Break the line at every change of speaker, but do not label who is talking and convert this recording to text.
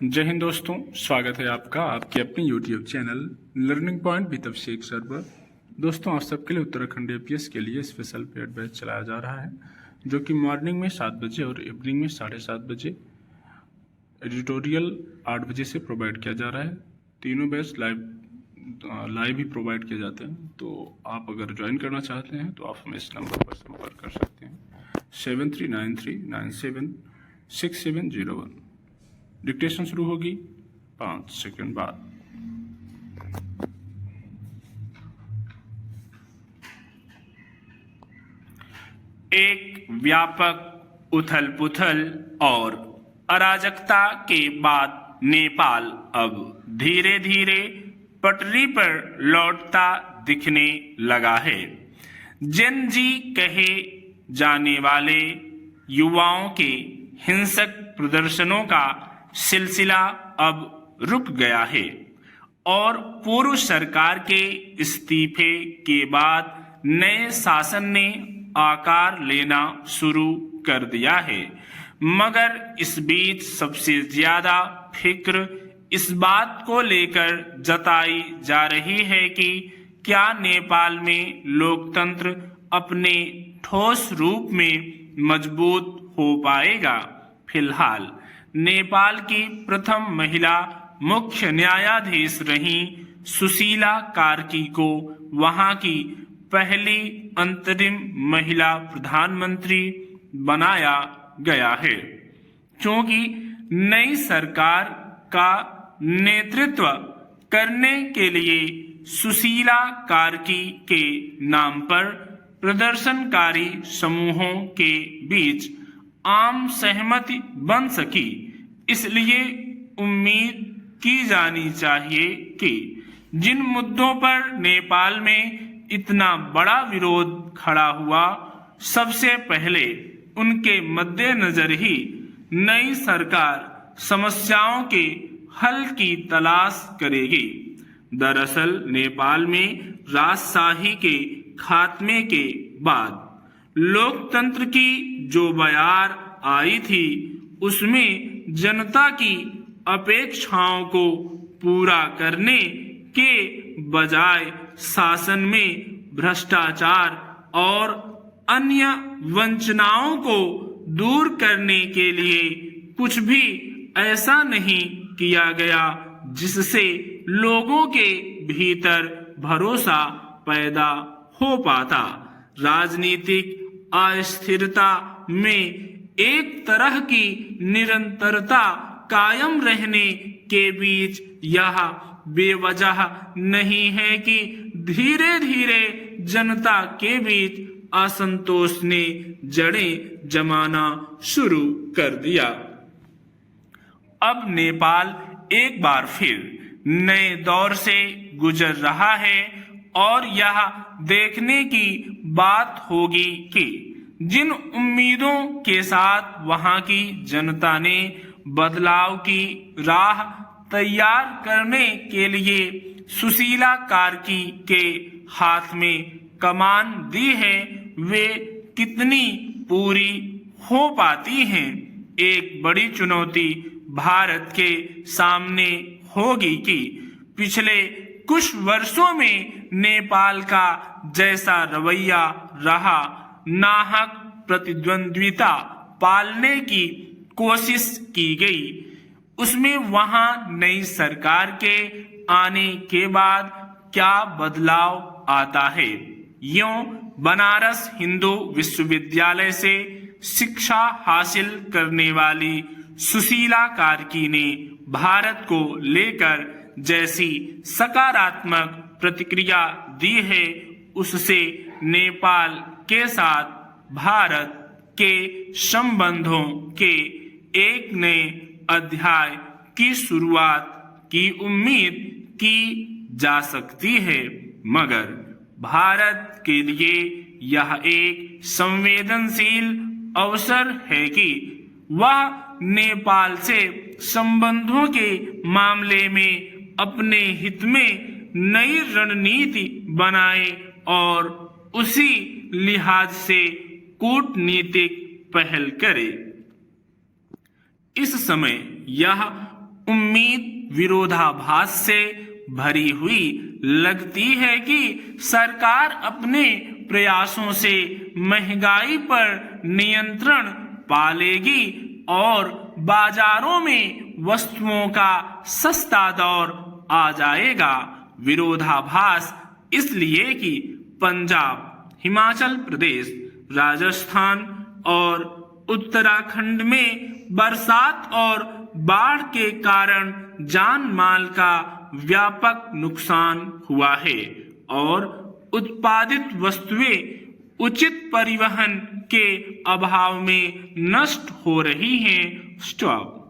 जय हिंद दोस्तों, स्वागत है आपका आपके अपने YouTube channel learning point with Abhishek sir पर। दोस्तों, आप सबके लिए उत्तराखंड APS के लिए स्पेशल पेड बैच चलाया जा रहा है, जो कि मॉर्निंग में 7 बजे और इवनिंग में 7:30 बजे, एडिटोरियल 8 बजे से प्रोवाइड किया जा रहा है। तीनों बैच लाइव ही प्रोवाइड किए जाते हैं। तो आप अगर ज्वाइन करना चाहते हैं तो आप हमें इस नंबर पर संपर्क कर सकते हैं 7393976701। डिक्टेशन शुरू होगी 5 सेकंड बाद।
एक व्यापक उथल पुथल और अराजकता के बाद नेपाल अब धीरे धीरे पटरी पर लौटता दिखने लगा है। जेन जी कहे जाने वाले युवाओं के हिंसक प्रदर्शनों का सिलसिला अब रुक गया है और पूर्व सरकार के इस्तीफे के बाद नए शासन ने आकार लेना शुरू कर दिया है। मगर इस बीच सबसे ज्यादा फिक्र इस बात को लेकर जताई जा रही है कि क्या नेपाल में लोकतंत्र अपने ठोस रूप में मजबूत हो पाएगा। फिलहाल नेपाल की प्रथम महिला मुख्य न्यायाधीश रही सुशीला कार्की को वहां की पहली अंतरिम महिला प्रधानमंत्री बनाया गया है, क्योंकि नई सरकार का नेतृत्व करने के लिए सुशीला कार्की के नाम पर प्रदर्शनकारी समूहों के बीच आम सहमति बन सकी। इसलिए उम्मीद की जानी चाहिए कि जिन मुद्दों पर नेपाल में इतना बड़ा विरोध खड़ा हुआ, सबसे पहले उनके मद्देनजर ही नई सरकार समस्याओं के हल की तलाश करेगी। दरअसल नेपाल में राजशाही के खात्मे के बाद लोकतंत्र की जो बयार आई थी, उसमें जनता की अपेक्षाओं को पूरा करने के बजाय शासन में भ्रष्टाचार और अन्य वंचनाओं को दूर करने के लिए कुछ भी ऐसा नहीं किया गया जिससे लोगों के भीतर भरोसा पैदा हो पाता। राजनीतिक अस्थिरता में एक तरह की निरंतरता कायम रहने के बीच यह बेवजह नहीं है कि धीरे धीरे जनता के बीच असंतोष ने जड़ें जमाना शुरू कर दिया। अब नेपाल एक बार फिर नए दौर से गुजर रहा है और यह देखने की बात होगी कि जिन उम्मीदों के साथ वहां की जनता ने बदलाव की राह तैयार करने के लिए सुशीला कार्की के हाथ में कमान दी है, वे कितनी पूरी हो पाती हैं। एक बड़ी चुनौती भारत के सामने होगी कि पिछले कुछ वर्षों में नेपाल का जैसा रवैया रहा, नाहक प्रतिद्वंद्विता पालने की कोशिश की गई, उसमें वहां नई सरकार के आने के बाद क्या बदलाव आता है। यूं बनारस हिंदू विश्वविद्यालय से शिक्षा हासिल करने वाली सुशीला कार्की ने भारत को लेकर जैसी सकारात्मक प्रतिक्रिया दी है, उससे नेपाल के साथ भारत के संबंधों के एक नए अध्याय की शुरुआत की उम्मीद की जा सकती है। मगर भारत के लिए यह एक संवेदनशील अवसर है कि वह नेपाल से संबंधों के मामले में अपने हित में नई रणनीति बनाए और उसी लिहाज से कूटनीतिक पहल करे। इस समय यह उम्मीद विरोधाभास से भरी हुई लगती है कि सरकार अपने प्रयासों से महंगाई पर नियंत्रण पा लेगी और बाजारों में वस्तुओं का सस्ता दौर आ जाएगा। विरोधाभास इसलिए कि पंजाब, हिमाचल प्रदेश, राजस्थान और उत्तराखंड में बरसात और बाढ़ के कारण जान माल का व्यापक नुकसान हुआ है और उत्पादित वस्तुएं उचित परिवहन के अभाव में नष्ट हो रही हैं। स्टॉप।